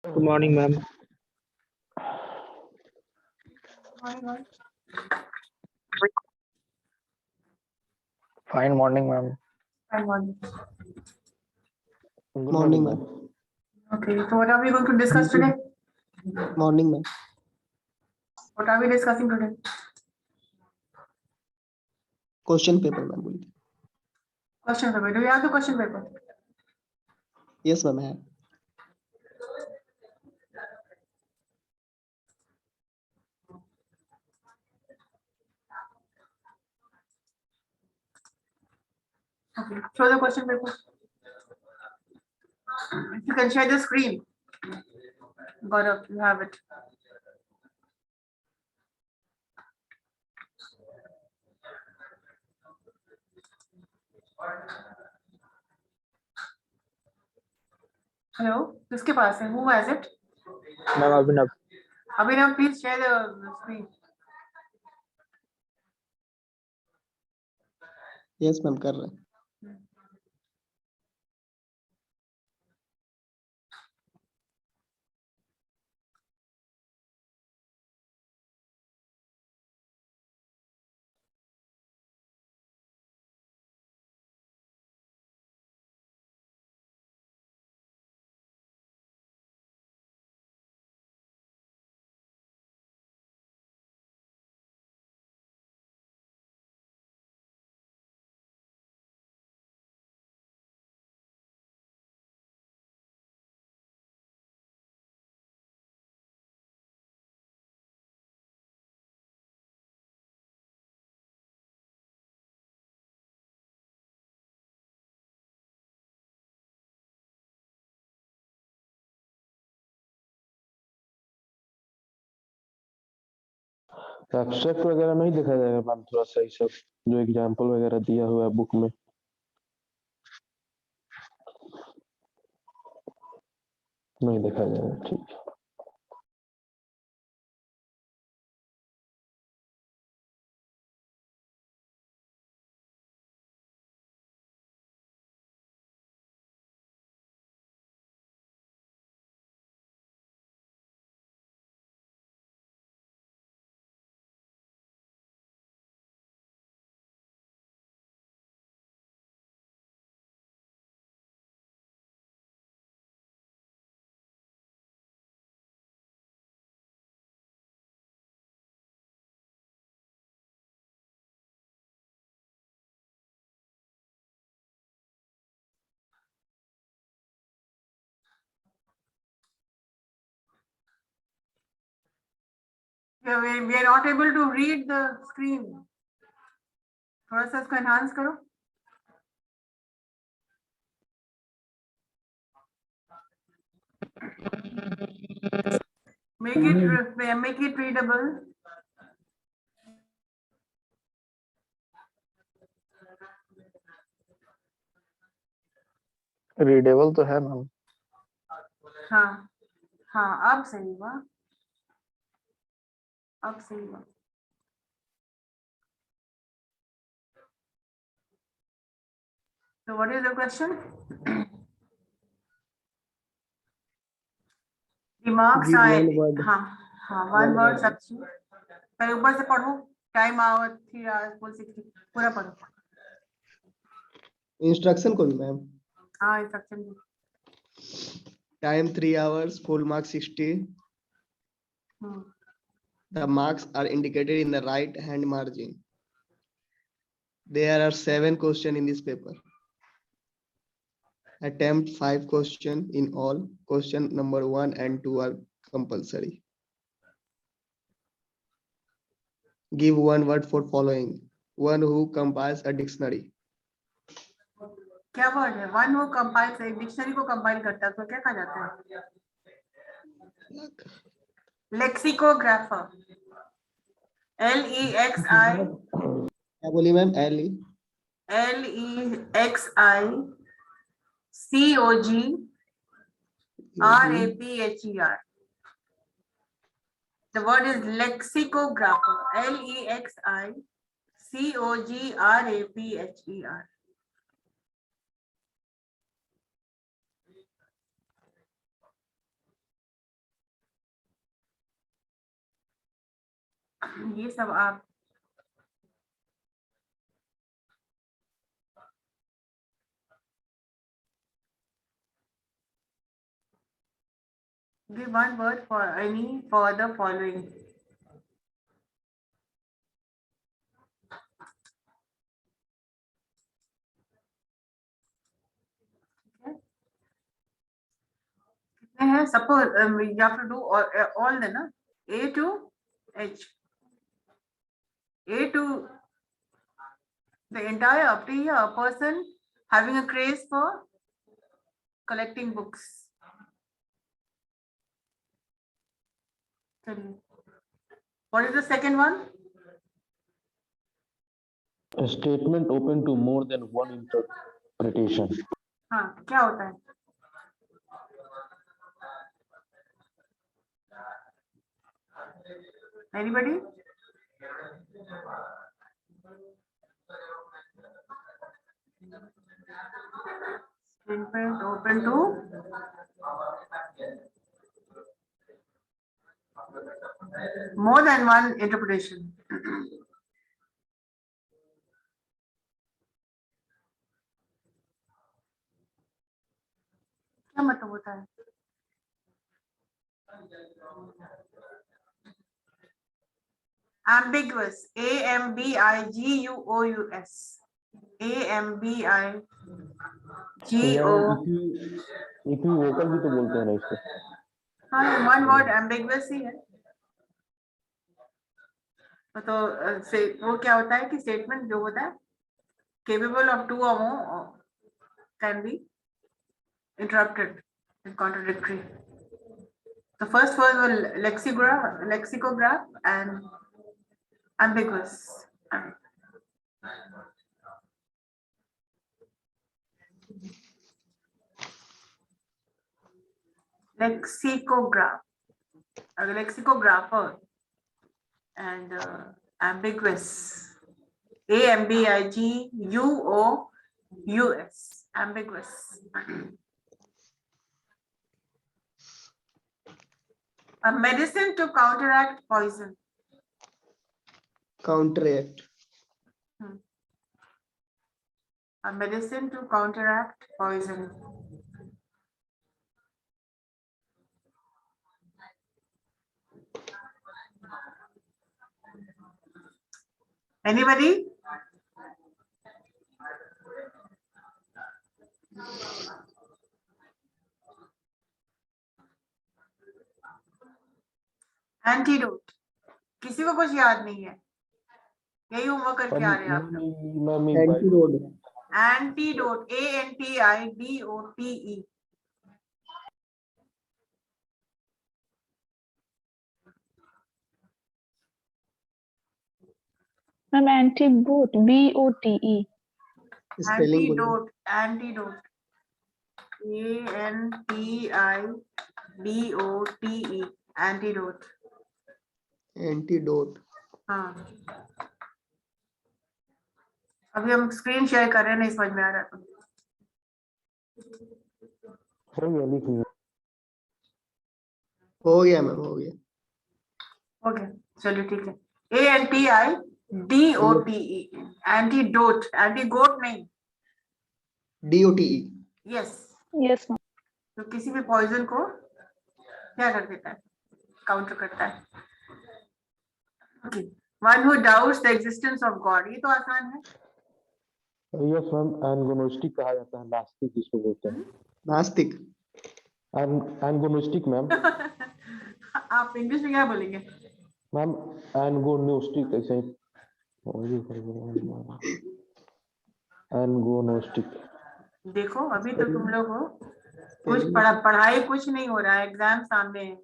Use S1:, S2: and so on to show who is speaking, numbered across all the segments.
S1: Good morning, ma'am.
S2: Fine morning, ma'am.
S3: Fine morning.
S2: Good
S4: Morning,
S2: ma'am.
S4: ma'am.
S3: Okay, so what are we going to discuss today?
S4: Morning, ma'am.
S3: What are we discussing today?
S4: Question paper, ma'am. बोलिए.
S3: Question paper. Do you have the question paper?
S4: Yes, ma'am. I have.
S3: Okay, show the question paper. If you can share the screen. Gaurav, you have it. Hello, किसके पास है? Who has it?
S1: Ma'am, Abhinav.
S3: Abhinav, please share the screen.
S4: Yes, ma'am. कर रहे हैं.
S2: Abstract वगैरह नहीं दिखाया जाएगा ma'am, थोड़ा सा ये सब जो एग्जाम्पल वगैरह दिया हुआ है बुक में नहीं दिखाया जाएगा. ठीक.
S3: Yeah, we are not able to read the screen. थोड़ा सा इसको enhance करो. Make it readable.
S2: रीडेबल तो है मैम.
S3: हाँ हाँ, अब सही हुआ. अब सही हुआ. So what is the question? Remarks
S4: Give
S3: आए.
S4: one word.
S3: हाँ हाँ, one
S4: One
S3: word
S4: word.
S3: सबसे पहले ऊपर से पढ़ो. Time hour 3 hours full 60 पूरा पढ़ो.
S4: Instruction को भी, ma'am.
S3: हाँ, instruction.
S4: Time 3 hours. Full mark 60.
S3: Hmm.
S4: The marks are indicated in the right hand margin. There are 7 questions in this paper. Attempt 5 questions in all. Question number 1 and 2 are compulsory. Give one word for following. One who compiles a dictionary.
S3: क्या word है? One वो compile से dictionary को compile करता है तो क्या कहा जाता है? लेक्सिकोग्राफर. LEXI.
S4: क्या बोली ma'am?
S3: LEXICOGRAPHER. The word is lexicographer. LEXICOGRAPHER. ये सब आप give one word for any for the following. Suppose you have to do all the na A to H. A to the entire be a person having a craze for collecting books. What is the second one?
S2: A statement open to more than one interpretation.
S3: हाँ, क्या होता है? Anybody? Statement open to more than one interpretation. क्या मतलब होता है? Ambiguous. AMBIGUOUS. AMBIGO.
S2: Equivocal भी तो बोलते हैं ना इसको।
S3: हाँ, one word ambiguous ही है। तो वो क्या होता है कि स्टेटमेंट जो होता है capable of two or more can be interrupted and contradictory. The first word was lexicograph and ambiguous. Lexicograph, a lexicographer, and ambiguous. AMBIGUOUS, ambiguous. A medicine to counteract poison.
S4: Counteract.
S3: A medicine to counteract poison. Anybody? Antidote. किसी को कुछ याद नहीं है? यही homework करके आ रहे हैं आप लोग।
S4: Antidote.
S3: Antidote. ANTIDOTE.
S5: Ma'am, antidote. BOTE.
S4: Spelling बोलो.
S3: Antidote. ANTIDOTE. Antidote.
S4: Antidote.
S3: हाँ, अभी हम स्क्रीन शेयर कर रहे हैं, नहीं समझ में आ रहा तो
S4: हो गया मैम, हो गया।
S3: ओके, चलिए ठीक है। ANTIDOTE. एंटीडोट, एंटीगोट नहीं,
S4: DOTE.
S3: यस।
S5: Yes, ma'am.
S3: तो किसी भी पॉइजन को क्या कर देता है? काउंटर करता है। One who doubts the existence of God. ये तो आसान है।
S2: यस मैम, एनगोनोस्टिक कहा जाता है, नास्तिक जिसको बोलते हैं।
S4: नास्तिक।
S2: एनगोनोस्टिक मैम।
S3: आप इंग्लिश में क्या बोलेंगे?
S2: मैम एनगोनोस्टिक ऐसे ही। एनगोनोस्टिक।
S3: देखो अभी तो तुम लोग हो, कुछ पढ़ाई कुछ नहीं हो रहा है, एग्जाम सामने है।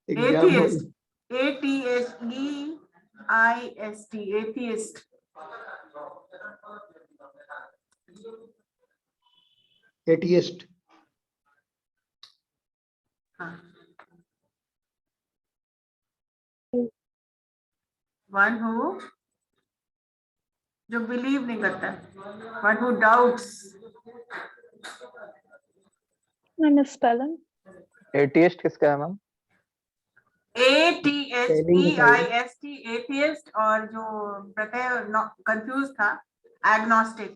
S3: Atheist. ATHEIST. Atheist.
S4: Atheist.
S3: हाँ। One who जो बिलीव नहीं करता है, one who doubts.
S5: Ma'am, spelling.
S1: एटीएस्ट किसका है मैम?
S3: ATHEIST एथियस्ट, और जो प्रत्यय कंफ्यूज था एग्नोस्टिक,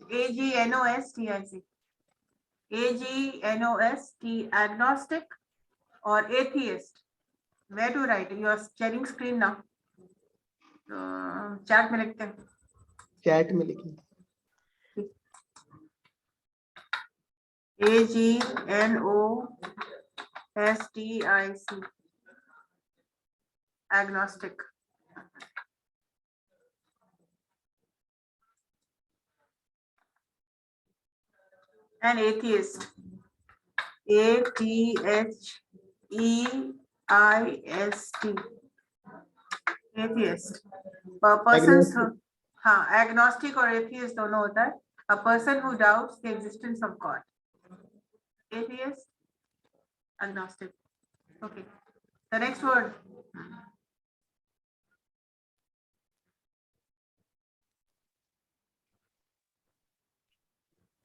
S3: AGNOSTIC, agnostic और atheist. Where to write? You are sharing screen now. Chat में लिखते हैं.
S4: चैट में लिखिए।
S3: AGNOSTIC, agnostic. And atheist, ATHEIST, atheist. Persons, हाँ, agnostic और atheist दोनों होता है. A person who doubts the existence of God. Atheist, agnostic. Okay. The next word.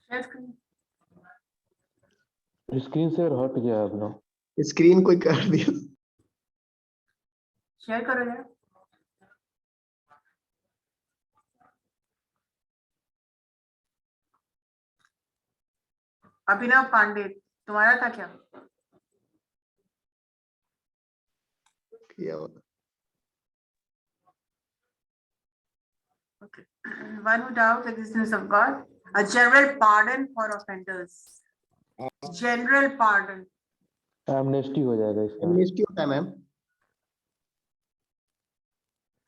S3: Share screen.
S2: Screen से हट गया अपना।
S4: स्क्रीन कोई कर दिया।
S3: शेयर करो यार। अभिनव पांडे, तुम्हारा था क्या?
S4: किया होगा।
S3: Okay. One who doubts the existence of God, a general pardon for offenders. General pardon.
S2: Amnesty हो जाएगा इसका।
S4: एमनेस्टी होता है ma'am.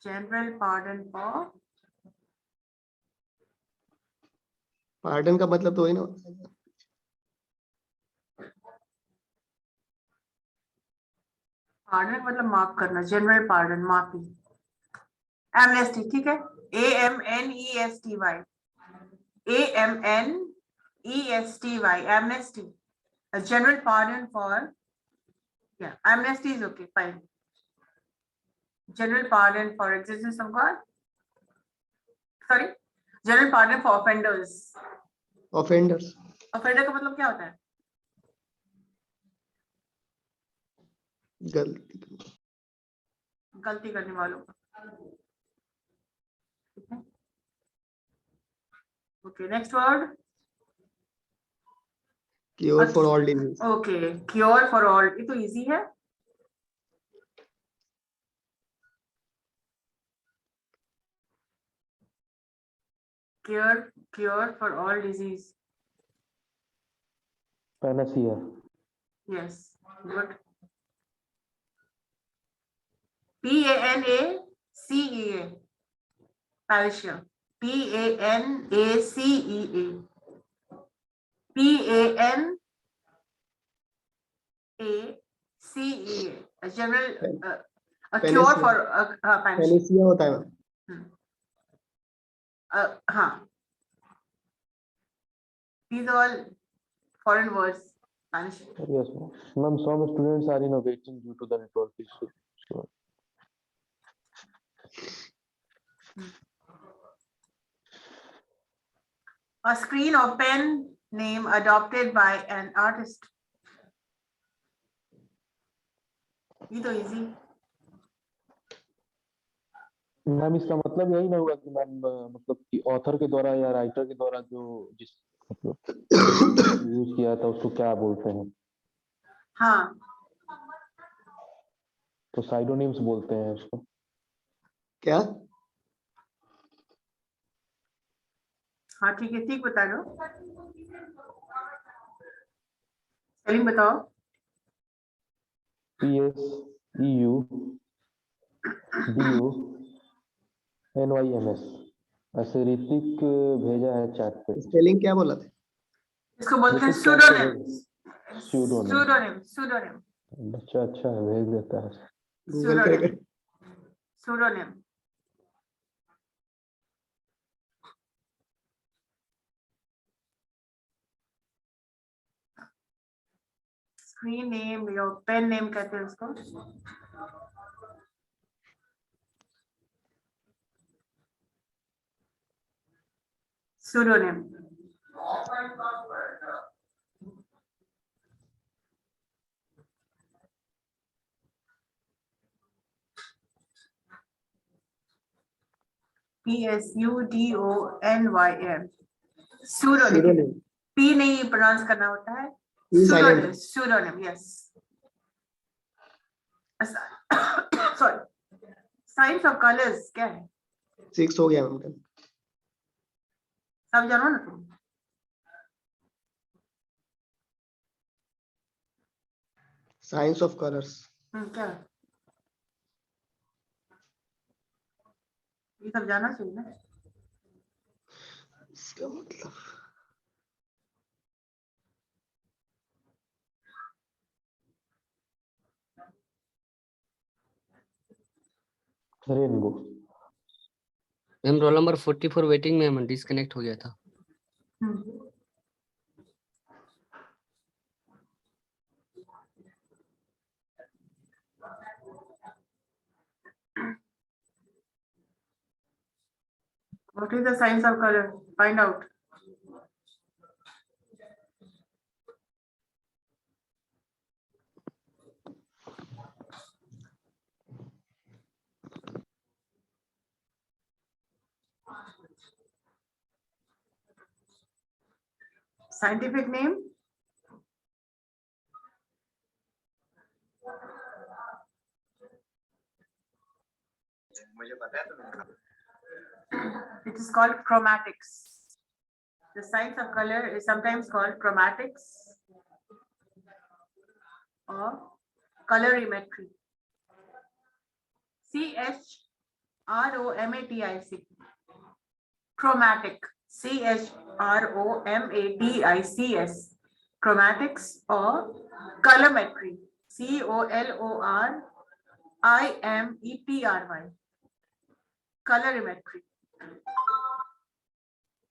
S3: General pardon for,
S4: pardon का मतलब तो वही ना।
S3: pardon मतलब माफ करना, general pardon माफी। amnesty, ठीक है? AMNESTY, AMNESTY, amnesty, a general pardon for, yeah, amnesty is okay, fine. General pardon for existence of God, sorry, general pardon for offenders.
S4: Offenders.
S3: offender का मतलब क्या होता है? गलती करने वालों का। Okay, next word.
S4: Cure for all disease.
S3: Okay, cure for all, ये तो easy है। Cure for all disease.
S2: Panacea.
S3: Yes, good. PANACEA, Panacea. PANACEA. PANACEA. A general, a cure for Panacea.
S4: पेनिसिया होता है मैम।
S3: हाँ. These all foreign words. Spanish.
S2: Yes, ma'am. Some students are innovating due to the network issue. Sure.
S3: A screen or pen name adopted by an artist. ये तो easy.
S2: Ma'am इसका मतलब यही ना हुआ कि मैम मतलब कि ऑथर के द्वारा या राइटर के द्वारा जो जिस मतलब यूज किया था उसको क्या बोलते हैं?
S3: हाँ.
S2: तो साइडोनिम्स बोलते हैं उसको।
S4: क्या?
S3: हाँ ठीक है, ठीक बता दो। स्पेलिंग बताओ।
S2: PSEUDUNYMS। ऐसे ऋतिक भेजा है चैट पे।
S4: स्पेलिंग क्या बोला था?
S3: इसको बोलते हैं
S2: ऋतिक चैट पे
S3: pseudonym.
S2: Pseudonym।
S3: Pseudonym.
S2: बच्चा अच्छा है, भेज देता है।
S4: गूगल करके।
S3: Pseudonym. Screen name या pen name कहते हैं उसको। Pseudonym. PSUDONYM, pseudonym.
S4: Pseudonym.
S3: P नहीं प्रोनाउंस करना होता है,
S4: P silent.
S3: pseudonym, yes. Sorry. Signs of colors क्या है?
S4: 6 हो गया मैम।
S3: सब जानो ना तुम?
S4: Signs of colors.
S3: क्या? ये सब जाना चाहिए ना?
S4: इसका मतलब
S2: rainbow.
S6: Ma'am roll number 44 waiting में डिस्कनेक्ट हो गया था।
S3: What is the signs of color? Find out. Scientific name? It is called chromatics. The science of color is sometimes called chromatics or colorimetry. CHROMATIC. Chromatic. CHROMATICS. Chromatics or colorimetry. COLORIMETRY. Colorimetry.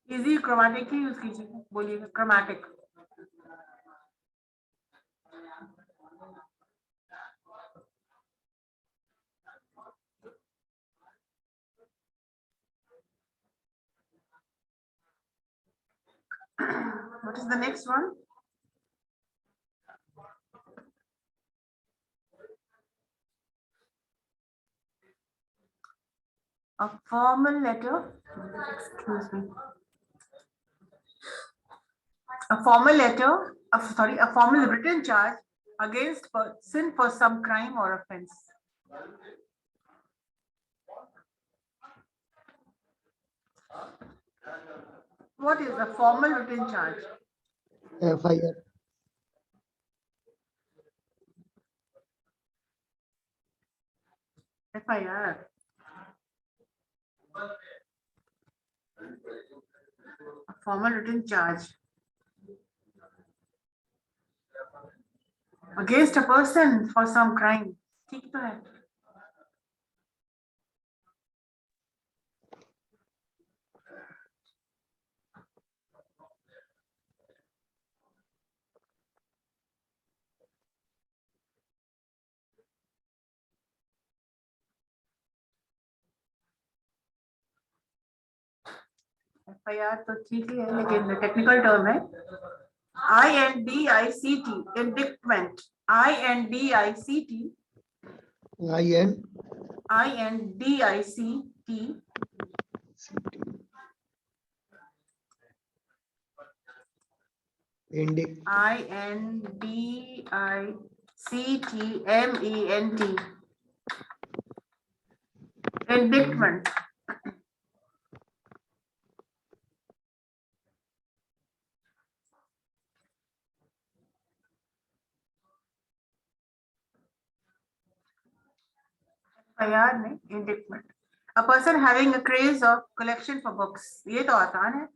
S3: Easy chromatic he use कीजिए, बोलिए chromatic. What is the next one? A formal letter. Excuse me. A formal letter, a formal written charge against person for some crime or offense. What is a formal written charge?
S4: FIR.
S3: FIR. A formal written charge against a person for some crime. ठीक तो है। FIR तो ठीक ही है, लेकिन technical term है। INDICT, indictment. INDICT. INDICTment. Indictment. FIR नहीं, indictment. A person having a craze of collection for books. ये तो आसान है।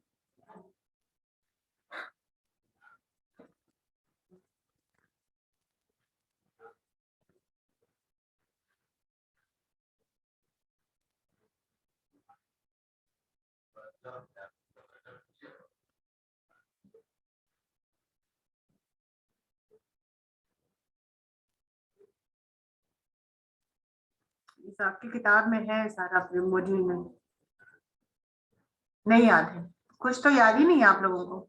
S3: इस आपकी किताब में है सारा मॉड्यूल में, नहीं याद है, कुछ तो याद ही नहीं है आप लोगों को।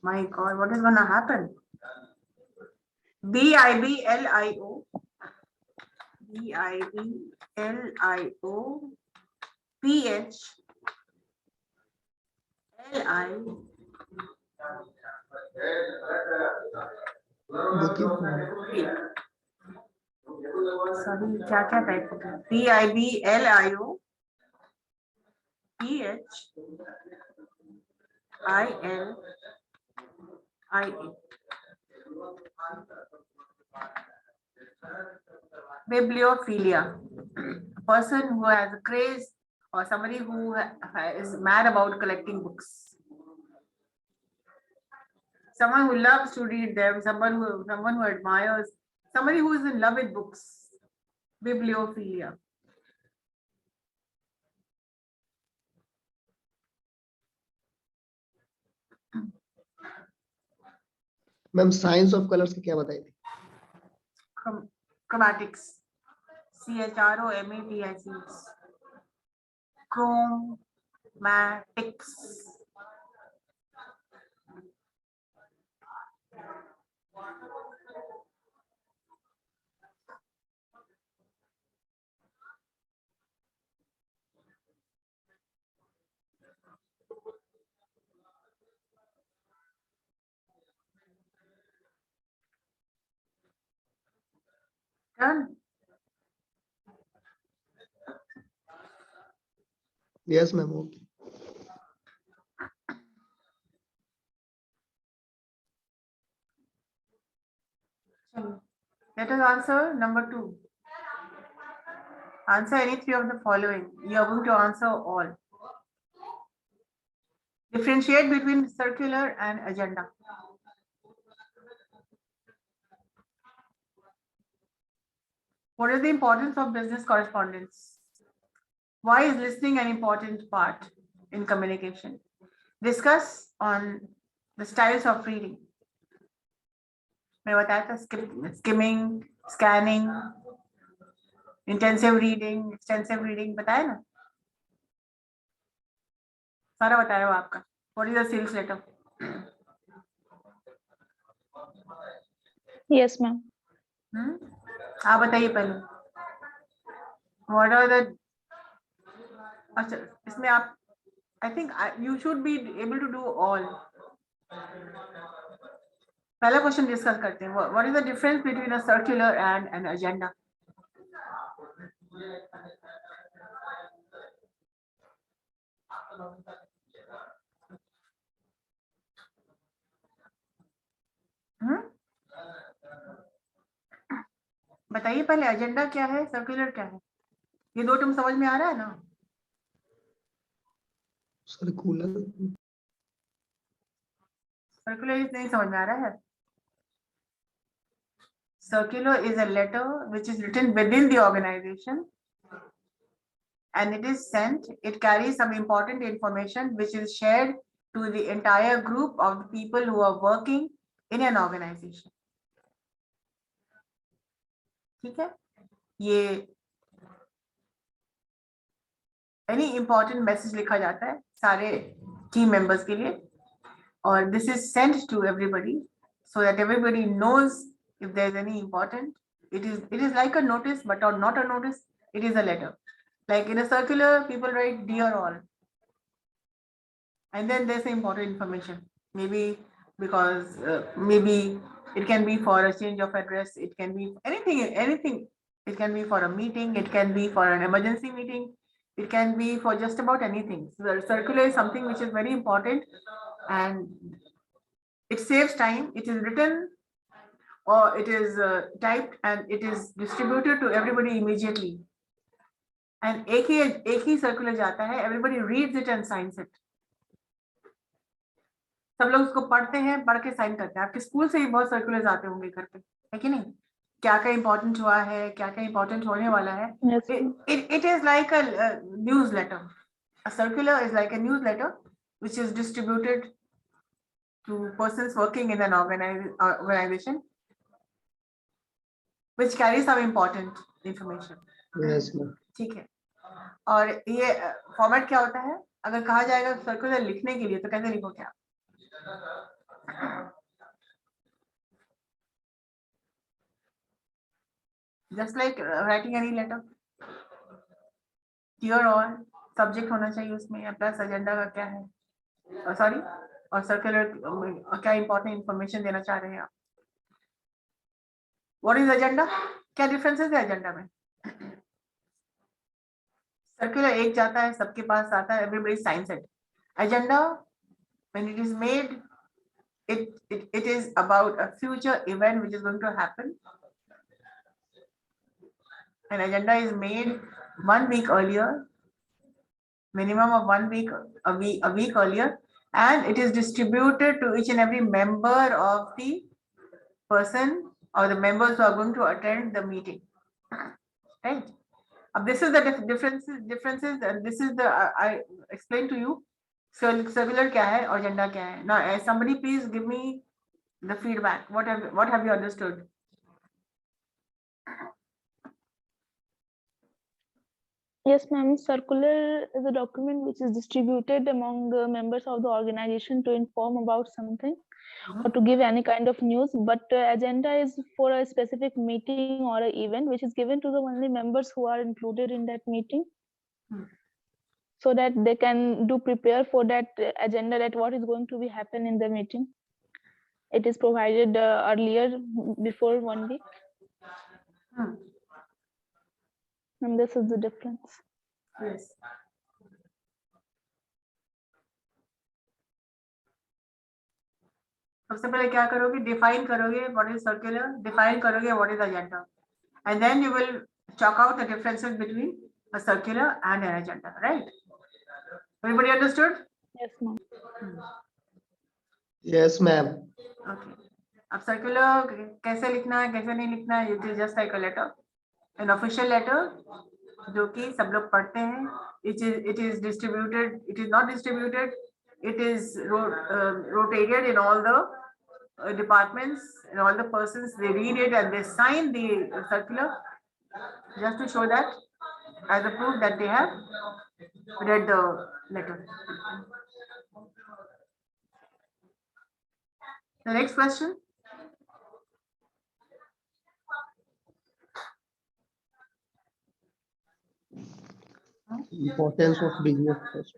S3: My God, what is gonna happen? BIBLIO PH LI
S4: Booking.
S3: Sorry क्या क्या टाइप होता है PIBLIO PHILIA Bibliophilia, a person who has a craze or somebody who is mad about collecting books. Someone who loves to read them, someone who admires, somebody who is in love with books. Bibliophilia.
S4: Ma'am science of colours के क्या बताई थी?
S3: Chromatics. CHROMATICS. Chromatics. Done.
S4: Yes, ma'am. Okay.
S3: Let us answer number 2. Answer any three of the following. You are going to answer all. Differentiate between circular and agenda. What is the importance of business correspondence? Why is listening an important part in communication? Discuss on the styles of reading. मैं बताया था skimming, scanning, intensive reading, extensive reading बताया ना? सारा बताया हुआ आपका. What is the sales letter?
S5: Yes, ma'am.
S3: आप बताइए पहले. What are the? अच्छा इसमें आप I think you should be able to do all. पहला क्वेश्चन डिस्कस करते हैं. What is the difference between a circular and an agenda? बताइए पहले एजेंडा क्या है, सर्कुलर क्या है? ये दो टर्म समझ में आ रहा है ना?
S4: सर्कुलर
S3: नहीं समझ में आ रहा है. Circular is a letter which is written within the organization and it is sent. It carries some important information which is shared to the entire group of the people who are working in an organization. ठीक है? ये any important message लिखा जाता है सारे team members के लिए और this is sent to everybody so that everybody knows if there is any important. It is like a notice but not a notice. It is a letter. Like in a circular, people write dear all, and then there's important information. Maybe because maybe it can be for a change of address. It can be anything. It can be for a meeting. It can be for an emergency meeting. It can be for just about anything. So the circular is something which is very important, and it saves time. It is written or it is typed and it is distributed to everybody immediately. And एक ही circular जाता है. Everybody reads it and signs it. सब लोग उसको पढ़ते हैं, पढ़ के साइन करते हैं. आपके स्कूल से ही बहुत सर्कुलर्स आते होंगे घर पे, है कि नहीं? क्या क्या इंपॉर्टेंट हुआ है, क्या क्या इंपॉर्टेंट होने वाला है.
S5: Yes.
S3: It is like a newsletter. A circular is like a newsletter which is distributed to persons working in an organization which carries some important information.
S4: Yes, ma'am.
S3: ठीक है. और ये फॉर्मेट क्या होता है? अगर कहा जाएगा सर्कुलर लिखने के लिए तो कैसे लिखोगे आप? Just like writing any letter. Dear all, subject होना चाहिए उसमें, या प्लस एजेंडा का क्या है, सॉरी, और सर्कुलर क्या इंपॉर्टेंट इंफॉर्मेशन देना चाह रहे हैं आप? What is agenda? क्या डिफरेंसेस है एजेंडा में? सर्कुलर एक जाता है, सबके पास आता है, everybody science it. Agenda when it is made, it is about a future event which is going to happen. An agenda is made 1 week earlier, minimum of 1 week, a week earlier, and it is distributed to each and every member of the person or the members who are going to attend the meeting, right? This is the differences, and this is the I explained to you. Circular क्या है और agenda क्या है? Now, somebody please give me the feedback. What have you understood?
S5: Yes, ma'am. Circular is a document which is distributed among members of the organization to inform about something or to give any kind of news. But agenda is for a specific meeting or an event which is given to the only members who are included in that meeting, so that they can do prepare for that agenda, that what is going to be happen in the meeting. It is provided earlier, before 1 week. And this is the difference.
S3: Yes. सबसे पहले क्या करोगे? Define करोगे what is circular, define करोगे what is agenda, and then you will chalk out the differences between a circular and an agenda, right? Everybody understood?
S5: Yes, ma'am.
S4: Yes, ma'am.
S3: Okay. अब circular कैसे लिखना है, कैसे नहीं लिखना है, it is just like a letter, an official letter जो कि सब लोग पढ़ते हैं. It is distributed, it is not distributed, it is rotated in all the departments, and all the persons, they read it and they sign the circular just to show that as a proof that they have read the letter. The next question.
S4: Importance of business.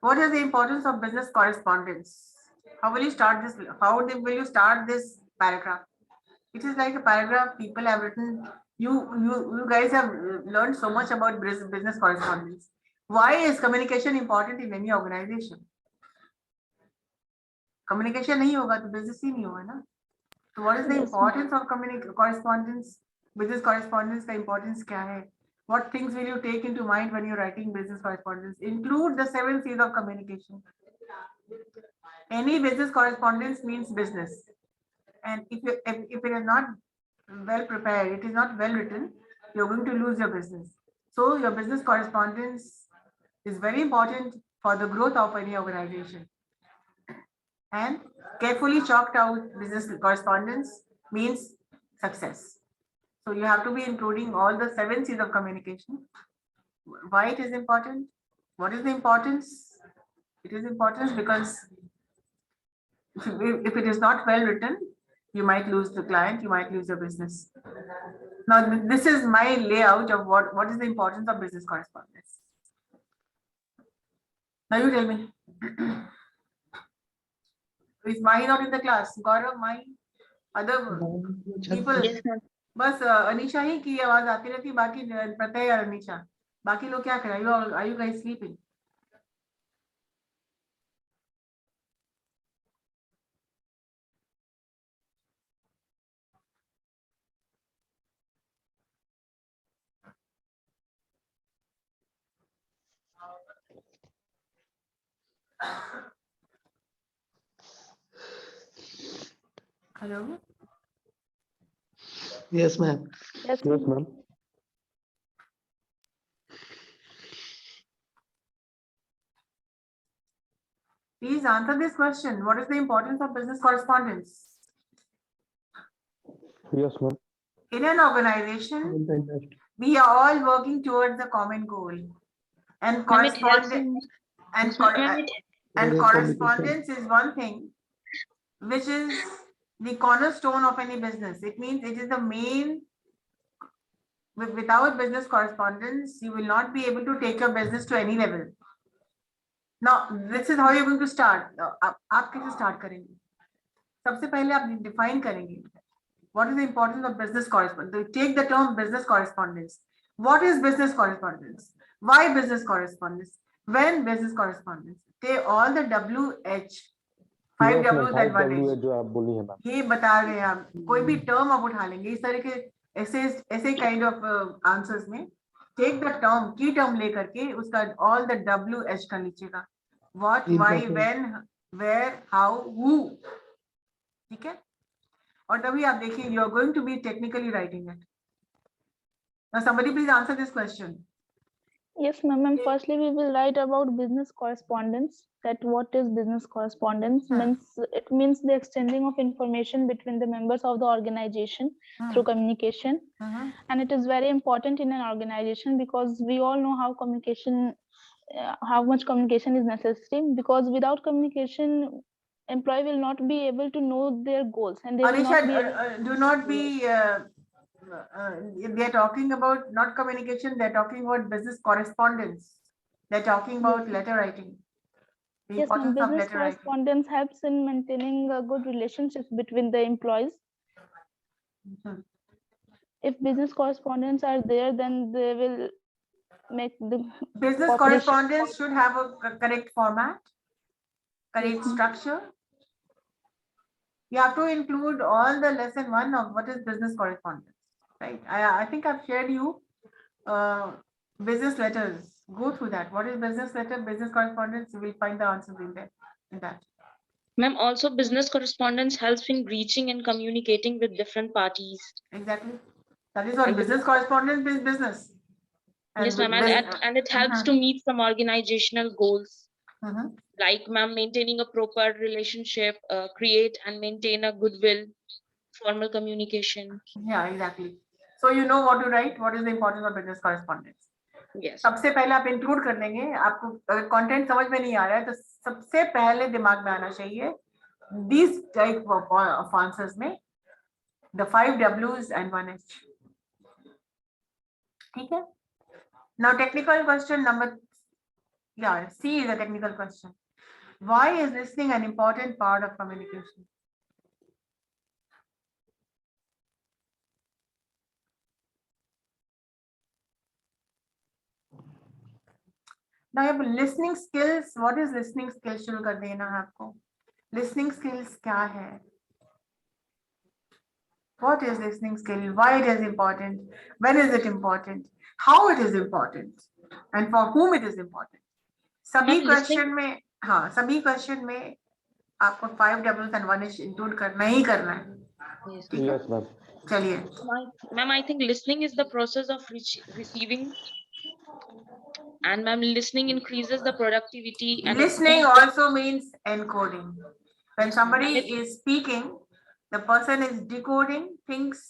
S3: What is the importance of business correspondence? How will you start this? How will you start this paragraph? It is like a paragraph people have written. You guys have learned so much about business correspondence. Why is communication important in any organization? Communication नहीं होगा तो business ही नहीं होगा ना. So what is the importance of correspondence? Business correspondence का importance क्या है? What things will you take into mind when you're writing business correspondence? Include the 7 C's of communication. Any business correspondence means business. And if it is not well prepared, it is not well written, you're going to lose your business. So your business correspondence is very important for the growth of any organization. And carefully chalked out business correspondence means success. So you have to be including all the 7 C's of communication. Why it is important? What is the importance? It is important because if it is not well written, you might lose the client, you might lose your business. Now, this is my layout of what is the importance of business correspondence. Now you tell me. Is Mahi not in the class? Gaurav, Mahi, other people?
S5: Yes, ma'am.
S3: बस अनीशा ही की आवाज आती रहती, बाकी प्रत्यय और अनीशा, बाकी लोग क्या कर रहे हैं? Are you guys sleeping? Hello?
S4: Yes, ma'am.
S5: Yes,
S2: Yes, ma'am.
S3: Please answer this question. What is the importance of business correspondence?
S2: Yes, ma'am.
S3: In an organization, we are all working towards a common goal. And correspondence is one thing which is the cornerstone of any business. It means it is the main without business correspondence, you will not be able to take your business to any level. Now, this is how you're going to start. आप कैसे start करेंगे? सबसे पहले आप define करेंगे. What is the importance of business correspondence? Take the term business correspondence. What is business correspondence? Why business correspondence? When business correspondence? Take all the WH, 5 W's and 1 H.
S2: जो आप बोली है ma'am
S3: ये बता रहे हैं हम. कोई भी term आप उठा लेंगे इस तरह के ऐसे kind of answers में take the term, key term लेकर के उसका all the WH का नीचे का what, why, when, where, how, who. ठीक है? और तभी आप देखिए you are going to be technically writing it. Now somebody please answer this question.
S5: Yes, ma'am. And firstly, we will write about business correspondence. That what is business correspondence? It means the exchanging of information between the members of the organization through communication. And it is very important in an organization because we all know how communication, how much communication is necessary. Because without communication, employee will not be able to know their goals, and they will not be
S3: Anisha, do not be. They are talking about not communication. They are talking about business correspondence. They are talking about letter writing. The
S5: Yes, ma'am.
S3: importance of
S5: Business
S3: letter writing.
S5: correspondence helps in maintaining a good relationships between the employees. If business correspondence are there, then they will make the
S3: Business
S5: cooperation-
S3: correspondence should have a correct format, correct structure. You have to include all the lesson 1 of what is business correspondence, right? I think I've shared you business letters. Go through that. What is business letter, business correspondence? You will find the answers in there. In that.
S7: Ma'am, also business correspondence helps in reaching and communicating with different parties.
S3: Exactly. That is what business correspondence is business.
S7: Yes, ma'am, and it helps to meet some organizational goals. Like, ma'am, maintaining a proper relationship, create and maintain a goodwill, formal communication.
S3: Yeah, exactly. So you know what to write. What is the importance of business correspondence?
S7: Yes.
S3: सबसे पहले आप include कर लेंगे. आपको अगर content समझ में नहीं आ रहा है तो सबसे पहले दिमाग में आना चाहिए these type of answers में the 5 W's and 1 H. ठीक है? Now technical question number, yeah, C is a technical question. Why is listening an important part of communication? Now you have listening skills. What is listening skills? शुरू कर देना है आपको. Listening skills क्या है? What is listening skill? Why it is important? When is it important? How it is important? And for whom it is important? सभी question में, हाँ, सभी question में आपको 5 W's and 1 H include करना ही करना है. ठीक है?
S2: Yes, ma'am.
S3: चलिए.
S7: Ma'am, I think listening is the process of receiving, and ma'am, listening increases the productivity. And
S3: Listening also means encoding. When somebody is speaking, the person is decoding things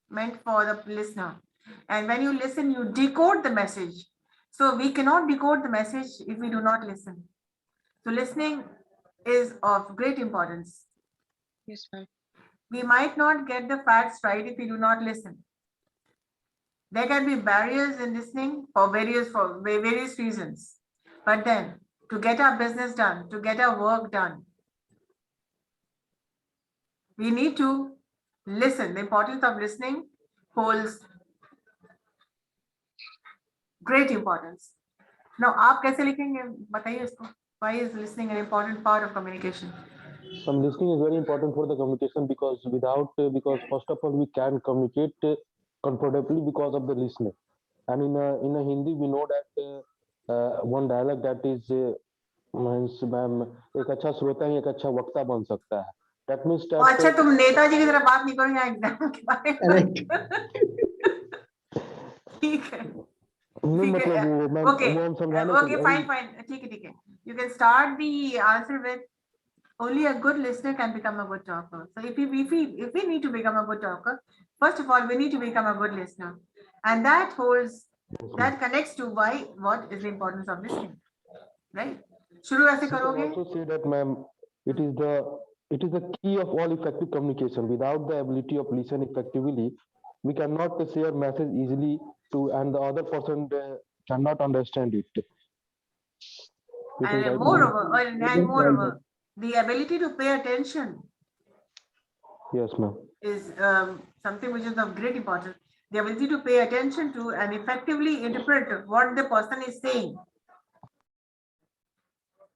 S3: meant for the listener. And when you listen, you decode the message. So we cannot decode the message if we do not listen. So listening is of great importance.
S7: Yes, ma'am.
S3: We might not get the facts right if we do not listen. There can be barriers in listening for various reasons. But then, to get our business done, to get our work done, we need to listen. The importance of listening holds great importance. Now, आप कैसे लिखेंगे? बताइए इसको. Why is listening an important part of communication?
S2: Some listening is very important for the communication because first of all we can communicate comfortably because of the listening. And in a Hindi we know that one dialogue that is means ma'am एक अच्छा श्रोता ही एक अच्छा वक्ता बन सकता है. That means that.
S3: अच्छा तुम नेताजी की तरह बात नहीं करो यहाँ एग्जाम के बारे में. ठीक है. Okay, fine. ठीक है. You can start the answer with only a good listener can become a good talker. So if we need to become a good talker, first of all, we need to become a good listener, and that connects to what is the importance of listening, right? शुरू ऐसे करोगे.
S2: Also say that, ma'am, it is the key of all effective communication. Without the ability of listening effectively, we cannot share message easily and the other person cannot understand it. It is
S3: And
S2: right.
S3: moreover, the ability to pay attention
S2: Yes, ma'am.
S3: is something which is of great importance. The ability to pay attention to and effectively interpret what the person is saying.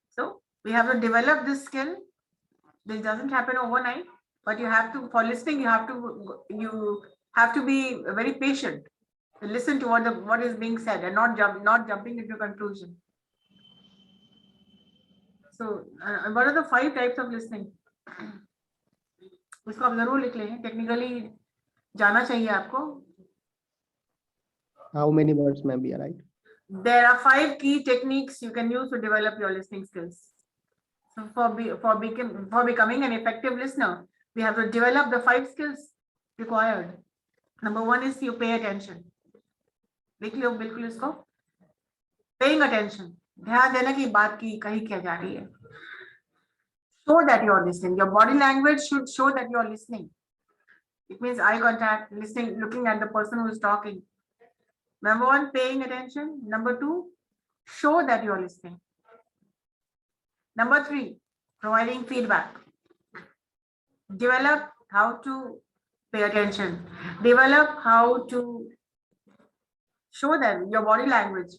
S3: So we have to develop this skill. This doesn't happen overnight, but you have to, for listening, you have to be very patient. Listen to what is being said and not jumping into conclusion. So what are the 5 types of listening? इसको आप जरूर लिख लें, technically जाना चाहिए आपको.
S4: How many words, ma'am, we are right?
S3: There are 5 key techniques you can use to develop your listening skills. So for becoming an effective listener, we have to develop the 5 skills required. Number 1 is you pay attention. देख लो बिल्कुल इसको. Paying attention. ध्यान देना कि बात की कही क्या जा रही है. Show that you are listening. Your body language should show that you are listening. It means eye contact, listening, looking at the person who is talking. Number 1, paying attention. Number 2, show that you are listening. Number 3, providing feedback. Develop how to pay attention. Develop how to show that your body language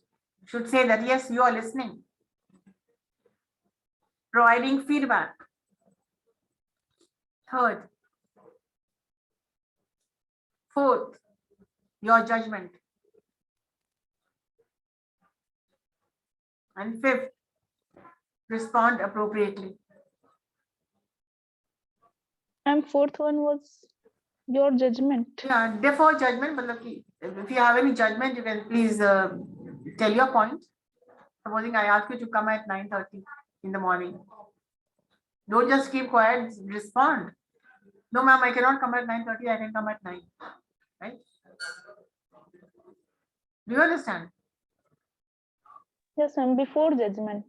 S3: should say that yes, you are listening. Providing feedback. Third. 4th, your judgment. And 5th, respond appropriately.
S5: And 4th one was your judgment.
S3: Yeah, defer judgment. If you have any judgment, you can please tell your point. Supposing I ask you to come at 9:30 in the morning. Don't just keep quiet, respond. No, ma'am, I cannot come at 9:30, I can come at 9. Right? Do you understand?
S5: Yes, and before judgment.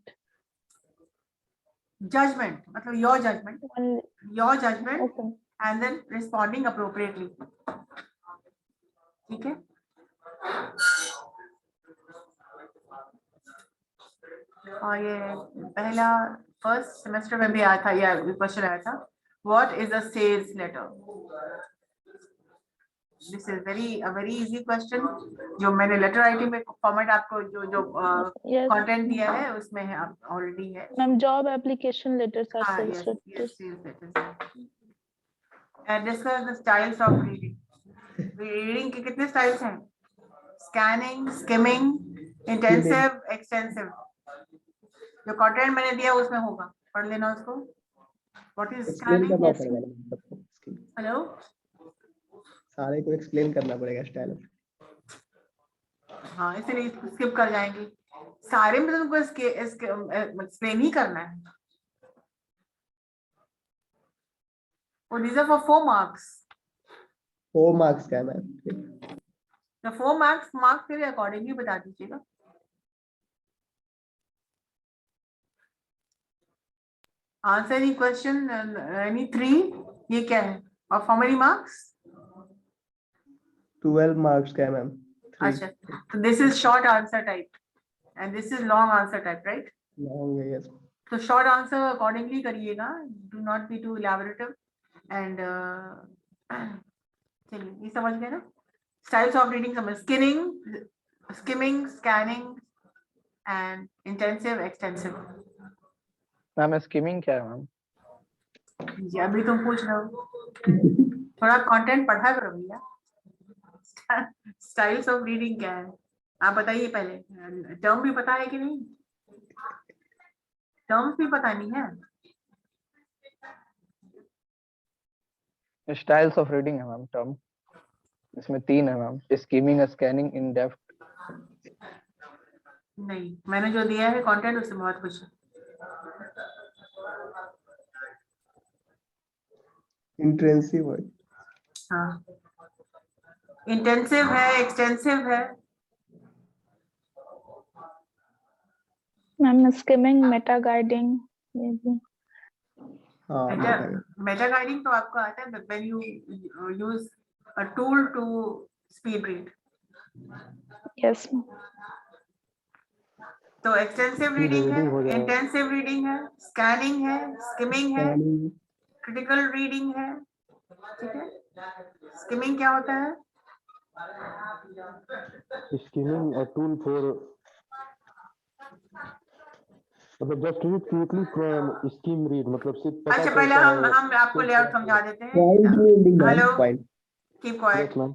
S3: Judgment, your judgment. Your judgment,
S5: Okay.
S3: and then responding appropriately. Okay? और ये पहला first semester में भी आया था, या question आया था, what is a sales letter. This is a very easy question. जो मैंने लेटर राइटिंग में फॉर्मेट आपको जो कंटेंट दिया है उसमें है, आप ऑलरेडी है.
S5: Ma'am job application letters are
S3: yes,
S5: sales
S3: yes, sales letters. And discuss the styles of reading. Reading के कितने स्टाइल्स हैं? Scanning, skimming, intensive, extensive. जो कंटेंट मैंने दिया उसमें होगा, पढ़ लेना उसको. What is scanning? हेलो,
S4: सारे को एक्सप्लेन करना पड़ेगा स्टाइल.
S3: हाँ, इसलिए स्किप कर जाएंगे. सारे में तुमको एक्सप्लेन ही करना है. और these are for 4 marks.
S4: 4 marks का है मैम.
S3: The 4 marks के अकॉर्डिंगली बता दीजिएगा. Answer any question, any 3. ये क्या है? Of how many marks?
S4: 12 marks का है मैम.
S3: अच्छा, so this is short answer type and this is long answer type, right?
S4: Long, yes.
S3: So short answer accordingly करिएगा. Do not be too elaborative. And चलिए ये समझ गए ना? Styles of reading समझ. Skimming, scanning, and intensive, extensive.
S1: Ma'am skimming क्या है ma'am?
S3: जी अभी तुम पूछ रहे हो, थोड़ा कंटेंट पढ़ा करो भैया. स्टाइल्स ऑफ रीडिंग क्या है आप बताइए पहले. टर्म भी पता है कि नहीं? टर्म्स भी पता नहीं है.
S1: स्टाइल्स ऑफ रीडिंग है मैम टर्म. इसमें 3 है ma'am. Skimming, scanning, in depth.
S3: नहीं, मैंने जो दिया है कंटेंट उससे बहुत कुछ है.
S4: इंटेंसिव है.
S3: हाँ, इंटेंसिव है, एक्सटेंसिव है.
S5: मैम स्किमिंग, मेटा गाइडिंग, ये भी.
S4: हाँ,
S3: मेटा गाइडिंग तो आपको आता है when you use a tool to speed read.
S5: Yes.
S3: तो एक्सटेंसिव रीडिंग है,
S2: reading हो जाएगा।
S3: इंटेंसिव रीडिंग है, स्कैनिंग है, स्किमिंग है,
S4: Scanning,
S3: क्रिटिकल रीडिंग है। ठीक है, स्किमिंग क्या होता है?
S2: skimming a tool for मतलब just read quickly from skim read मतलब सिर्फ पता
S3: अच्छा, पहले
S2: चलता है।
S3: हम आपको लेआउट समझा देते हैं।
S4: point reading, ma'am,
S3: hello,
S4: point.
S3: Keep quiet.
S2: Yes, ma'am.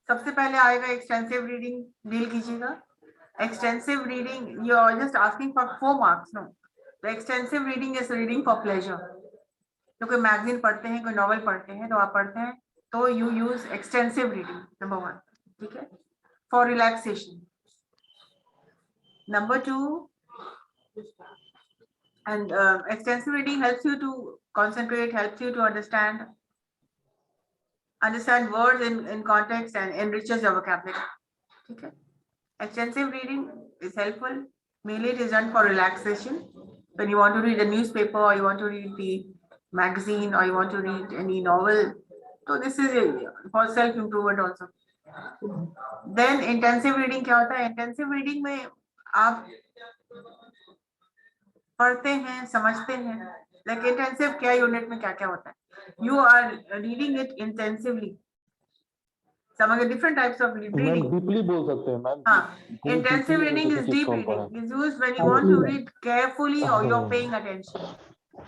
S3: सबसे पहले आएगा एक्सटेंसिव रीडिंग, डील कीजिएगा। Extensive reading you are just asking for 4 marks, no. तो extensive reading is reading for pleasure. तो कोई मैगजीन पढ़ते हैं, कोई नॉवल पढ़ते हैं, तो आप पढ़ते हैं तो you use extensive reading, number 1। ठीक है, for relaxation. Number 2, and extensive reading helps you to concentrate, helps you to understand words in context and enriches your vocabulary. Okay, extensive reading is helpful. Mainly it is done for relaxation. When you want to read a newspaper, or you want to read the magazine, or you want to read any novel, so this is for self improvement also. Then intensive reading क्या होता है? Intensive reading में आप पढ़ते हैं, समझते हैं। Like intensive क्या यूनिट में क्या क्या होता है? You are reading it intensively. Some of the different types of
S2: ma'am
S3: reading.
S2: Deeply बोल सकते हैं मैम।
S3: हाँ,
S2: पूरी
S3: intensive
S2: deeply
S3: reading
S2: किसी
S3: is
S2: चीज
S3: deep
S2: को हम
S3: reading.
S2: पढ़ें।
S3: Is used when you want to read carefully or you're paying attention.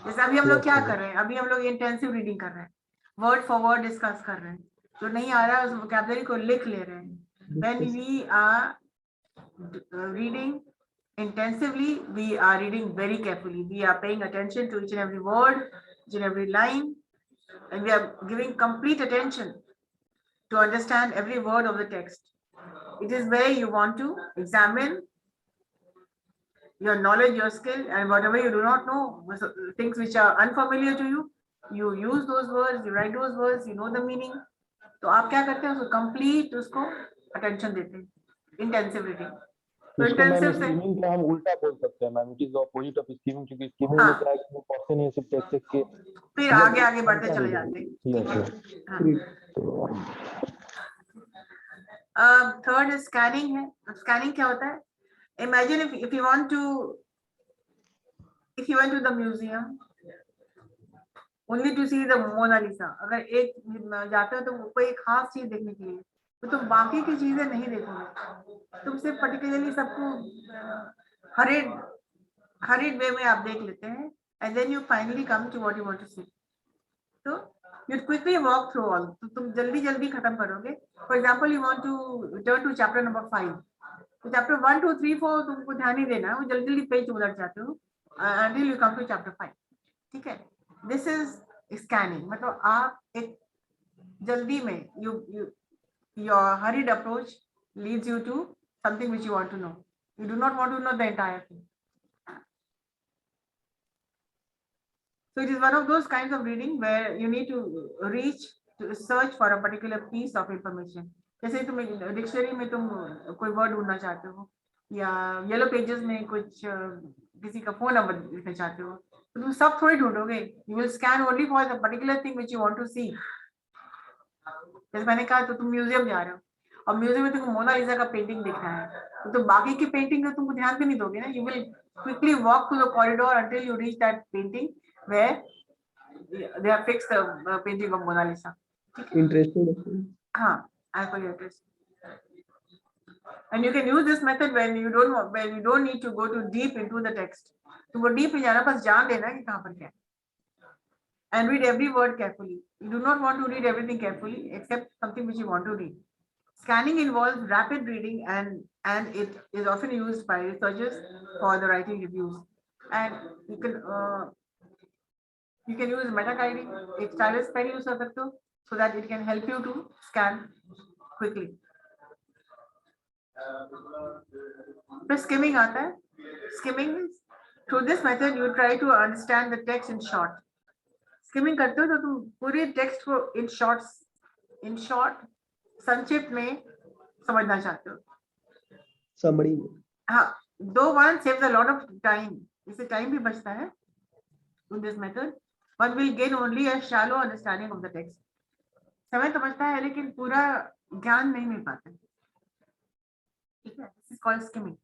S3: जैसे अभी हम लोग क्या कर रहे हैं? अभी हम लोग इंटेंसिव रीडिंग कर रहे हैं, वर्ड फॉर वर्ड डिस्कस कर रहे हैं, जो नहीं आ रहा है उस वोकैबुलरी को लिख ले रहे हैं। When we are reading intensively, we are reading very carefully. We are paying attention to each and every word, each and every line, and we are giving complete attention to understand every word of the text. It is where you want to examine your knowledge, your skill, and whatever you do not know, things which are unfamiliar to you, you use those words, you write those words, you know the meaning. तो आप क्या करते हैं? उसको complete उसको attention देते हैं, intensive reading. तो
S2: इसको मैम
S3: intensive से
S2: स्कीमिंग का हम उल्टा बोल सकते हैं ma'am. It is opposite of skimming, क्योंकि स्कीमिंग में क्या है कि वो पढ़ते नहीं सिर्फ टेक्स्ट के
S3: फिर आगे आगे बढ़ते चले जाते हैं। थर्ड स्कैनिंग है। स्कैनिंग क्या होता है? Imagine if you want to the museum only to see the Mona Lisa, अगर एक जाते हो तो कोई एक खास चीज देखने के लिए, तो तुम बाकी की चीजें नहीं देखोगे, तुम सिर्फ पर्टिकुलरली सबको हरिड वे में आप देख लेते हैं, and then you finally come to what you want to see. तो you quickly walk through all, तो तुम जल्दी जल्दी खत्म करोगे। For example, you want to turn to chapter number 5, तो chapter 1, 2, 3, 4 तुमको ध्यान नहीं देना है, वो जल्दी जल्दी पेज उलट जाते हो until you come to chapter 5. ठीक है, this is scanning, मतलब आप एक जल्दी में your hurried approach leads you to something which you want to know. You do not want to know the entire thing. So it is one of those kinds of reading where you need to reach to search for a particular piece of information. जैसे तुम dictionary में तुम कोई word ढूंढना चाहते हो, या yellow pages में कुछ किसी का फोन नंबर लिखना चाहते हो, तो तुम सब थोड़ी ढूंढोगे। You will scan only for the particular thing which you want to see. जैसे मैंने कहा, तो तुम म्यूजियम जा रहे हो और म्यूजियम में तुमको मोनालिसा का पेंटिंग देखना है, तो तुम बाकी की पेंटिंग तो तुमको ध्यान भी नहीं दोगे ना। You will quickly walk through the corridor until you reach that painting where they have fixed the painting of Mona Lisa.
S4: Interested.
S3: हाँ, as per your interest. And you can use this method when you don't need to go too deep into the text. तुमको deep में जाना, बस जान देना कि कहाँ पर क्या है. And read every word carefully. You do not want to read everything carefully except something which you want to read. Scanning involves rapid reading, and it is often used by researchers for the writing reviews. And you can use metaguiding, एक stylus pen use कर सकते हो, so that it can help you to scan quickly. फिर skimming आता है. Skimming means through this method you try to understand the text in short. Skimming करते हो तो तुम पूरे text को in short संक्षिप्त में समझना चाहते हो.
S4: Summary.
S3: हाँ, though one saves a lot of time, इससे time भी बचता है. In this method, one will gain only a shallow understanding of the text. समय तो बचता है लेकिन पूरा ज्ञान नहीं मिल पाता. ठीक है, this is called skimming.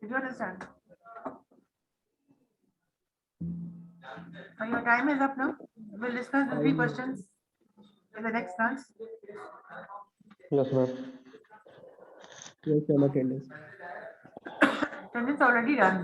S3: Did you understand? So your time is up now. We'll discuss the 3 questions in the next class.
S2: Yes, ma'am.
S4: Yes, ma'am, attendance.
S3: Attendance already done.